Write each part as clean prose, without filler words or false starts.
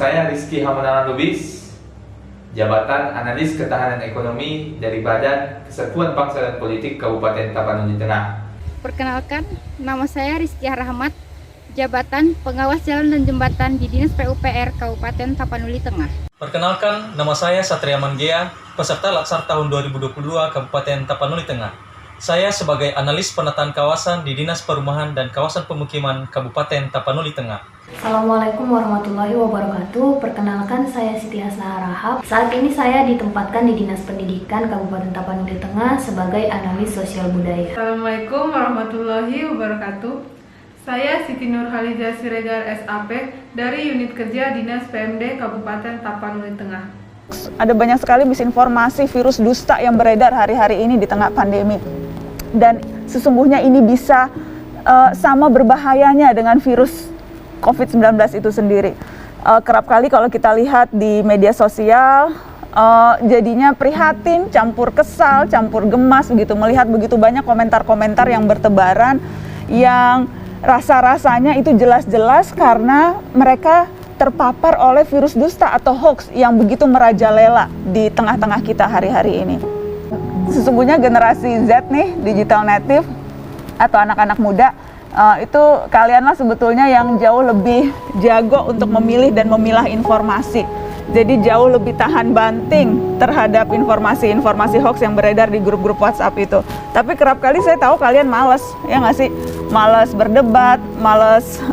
saya Rizky Hamonangan Lubis, Jabatan Analis Ketahanan Ekonomi dari Badan Kesatuan Bangsa dan Politik Kabupaten Tapanuli Tengah. Perkenalkan, nama saya Rizky Rahmat, Jabatan Pengawas Jalan dan Jembatan di Dinas PUPR Kabupaten Tapanuli Tengah. Perkenalkan, nama saya Satria Manggea, peserta Laksar tahun 2022 Kabupaten Tapanuli Tengah. Saya sebagai analis penataan kawasan di Dinas Perumahan dan Kawasan Pemukiman Kabupaten Tapanuli Tengah. Assalamualaikum warahmatullahi wabarakatuh. Perkenalkan, saya Siti Hasnah Rahab. Saat ini saya ditempatkan di Dinas Pendidikan Kabupaten Tapanuli Tengah sebagai analis sosial budaya. Assalamualaikum warahmatullahi wabarakatuh. Saya Siti Nurhaliza Siregar SAP dari Unit Kerja Dinas PMD Kabupaten Tapanuli Tengah. Ada banyak sekali misinformasi virus dusta yang beredar hari-hari ini di tengah pandemi. Dan sesungguhnya ini bisa sama berbahayanya dengan virus COVID-19 itu sendiri. Kerap kali kalau kita lihat di media sosial, jadinya prihatin, campur kesal, campur gemas begitu, melihat begitu banyak komentar-komentar yang bertebaran, yang rasa-rasanya itu jelas-jelas karena mereka terpapar oleh virus dusta atau hoax yang begitu merajalela di tengah-tengah kita hari-hari ini. Sesungguhnya generasi Z nih, digital native atau anak-anak muda, itu kalianlah sebetulnya yang jauh lebih jago untuk memilih dan memilah informasi. Jadi jauh lebih tahan banting terhadap informasi-informasi hoax yang beredar di grup-grup WhatsApp itu. Tapi kerap kali saya tahu kalian males, ya nggak sih? Males berdebat, males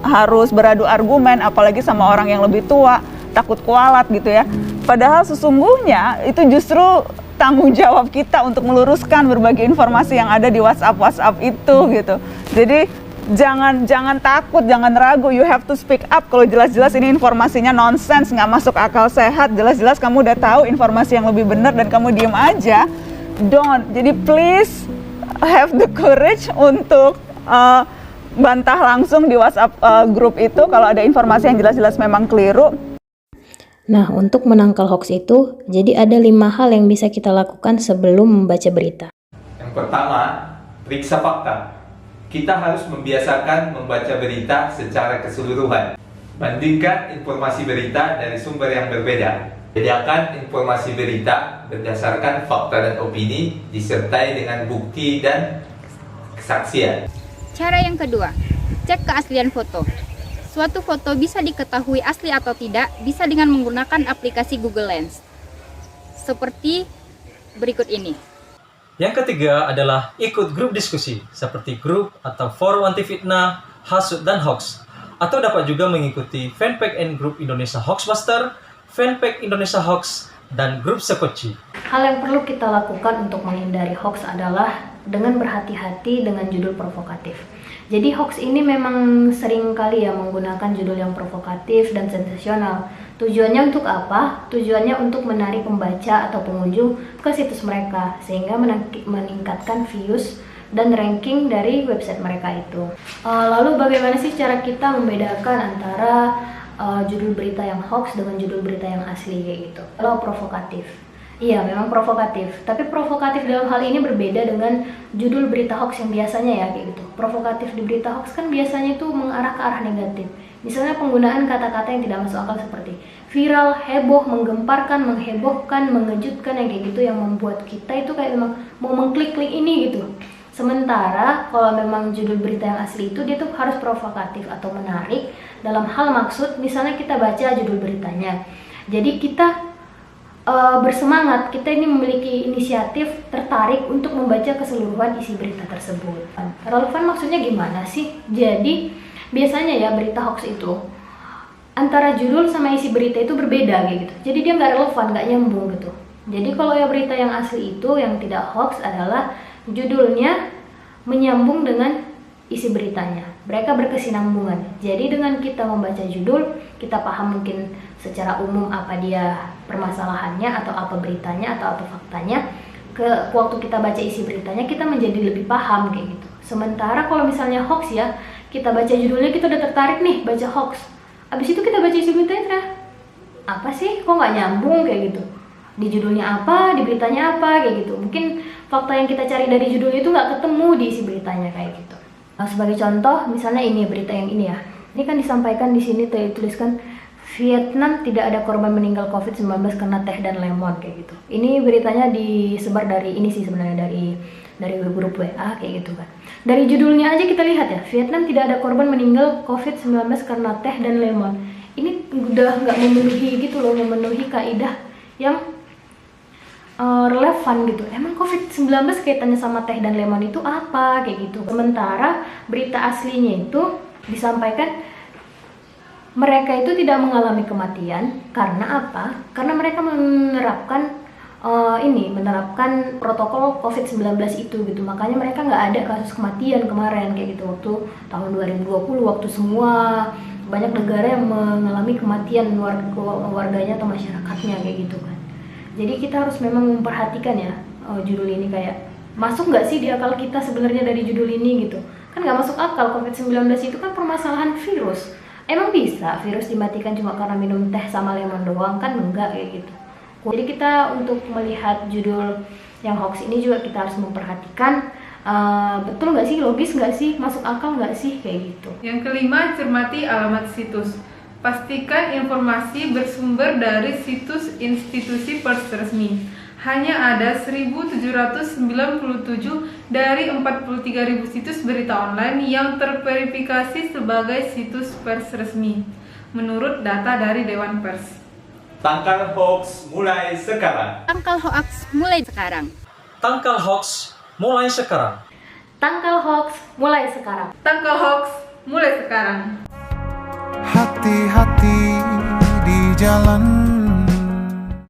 harus beradu argumen, apalagi sama orang yang lebih tua, takut kualat gitu ya. Padahal sesungguhnya itu justru tanggung jawab kita untuk meluruskan berbagai informasi yang ada di WhatsApp itu gitu. Jadi jangan takut, jangan ragu, you have to speak up. Kalau jelas-jelas ini informasinya nonsens, nggak masuk akal sehat, jelas-jelas kamu udah tahu informasi yang lebih benar dan kamu diem aja, don't. Jadi please have the courage untuk bantah langsung di WhatsApp grup itu kalau ada informasi yang jelas-jelas memang keliru. Nah, untuk menangkal hoax itu, jadi ada 5 hal yang bisa kita lakukan sebelum membaca berita. Yang pertama, periksa fakta. Kita harus membiasakan membaca berita secara keseluruhan. Bandingkan informasi berita dari sumber yang berbeda. Bedakan informasi berita berdasarkan fakta dan opini, disertai dengan bukti dan kesaksian. Cara yang kedua, cek keaslian foto. Suatu foto bisa diketahui asli atau tidak bisa dengan menggunakan aplikasi Google Lens. Seperti berikut ini. Yang ketiga adalah ikut grup diskusi, seperti grup atau forum anti fitnah, hasut, dan hoax. Atau dapat juga mengikuti fanpage and group Indonesia Hoaxbuster, fanpage Indonesia Hoax, dan grup Sekoci. Hal yang perlu kita lakukan untuk menghindari hoax adalah dengan berhati-hati dengan judul provokatif. Jadi hoax ini memang sering kali ya menggunakan judul yang provokatif dan sensasional. Tujuannya untuk apa? Tujuannya untuk menarik pembaca atau pengunjung ke situs mereka sehingga meningkatkan views dan ranking dari website mereka itu. Lalu bagaimana sih cara kita membedakan antara judul berita yang hoax dengan judul berita yang asli kayak gitu? Kalau provokatif. Iya, memang provokatif. Tapi provokatif dalam hal ini berbeda dengan judul berita hoax yang biasanya ya kayak gitu. Provokatif di berita hoax kan biasanya itu mengarah ke arah negatif. Misalnya penggunaan kata-kata yang tidak masuk akal seperti viral, heboh, menggemparkan, menghebohkan, mengejutkan, yang kayak gitu yang membuat kita itu kayak memang mau mengklik-klik ini gitu. Sementara kalau memang judul berita yang asli itu dia tuh harus provokatif atau menarik dalam hal maksud, misalnya kita baca judul beritanya. Jadi kita bersemangat, kita ini memiliki inisiatif tertarik untuk membaca keseluruhan isi berita tersebut. Relevan maksudnya gimana sih? Jadi biasanya ya berita hoax itu antara judul sama isi berita itu berbeda kayak gitu. Jadi dia nggak relevan, nggak nyambung gitu. Jadi kalau ya berita yang asli itu yang tidak hoax adalah judulnya menyambung dengan isi beritanya. Mereka berkesinambungan. Jadi dengan kita membaca judul, kita paham mungkin secara umum apa dia permasalahannya atau apa beritanya atau apa faktanya. Waktu kita baca isi beritanya kita menjadi lebih paham kayak gitu. Sementara kalau misalnya hoax ya, kita baca judulnya kita udah tertarik nih baca hoax. Abis itu kita baca isi beritanya, apa sih? Kok nggak nyambung kayak gitu? Di judulnya apa, di beritanya apa kayak gitu. Mungkin fakta yang kita cari dari judulnya itu nggak ketemu di isi beritanya kayak gitu. Nah, sebagai contoh, misalnya ini berita yang ini ya. Ini kan disampaikan di sini tuliskan Vietnam tidak ada korban meninggal COVID-19 karena teh dan lemon kayak gitu. Ini beritanya disebar dari ini sih sebenarnya dari grup WA kayak gitu kan. Dari judulnya aja kita lihat ya, Vietnam tidak ada korban meninggal COVID-19 karena teh dan lemon. Ini udah nggak memenuhi gitu loh, memenuhi kaidah yang relevan gitu. Emang COVID-19 kaitannya sama teh dan lemon itu apa kayak gitu. Sementara berita aslinya itu disampaikan mereka itu tidak mengalami kematian karena apa? Karena mereka menerapkan menerapkan protokol COVID-19 itu gitu. Makanya mereka nggak ada kasus kematian kemarin kayak gitu waktu tahun 2020 waktu semua banyak negara yang mengalami kematian warganya atau masyarakatnya kayak gitu kan. Jadi kita harus memang memperhatikan ya judul ini kayak masuk nggak sih di akal kita sebenarnya dari judul ini gitu. Kan nggak masuk akal, COVID-19 itu kan permasalahan virus. Emang bisa virus dimatikan cuma karena minum teh sama lemon doang? Kan enggak kayak gitu. Jadi kita untuk melihat judul yang hoax ini juga kita harus memperhatikan betul nggak sih, logis nggak sih, masuk akal nggak sih kayak gitu. Yang kelima, cermati alamat situs. Pastikan informasi bersumber dari situs institusi pers resmi. Hanya ada 1.797 dari 43.000 situs berita online yang terverifikasi sebagai situs pers resmi, menurut data dari Dewan Pers. Tangkal hoax mulai sekarang. Tangkal hoax mulai sekarang. Tangkal hoax mulai sekarang. Tangkal hoax mulai sekarang. Tangkal hoax mulai sekarang. Hati-hati di jalan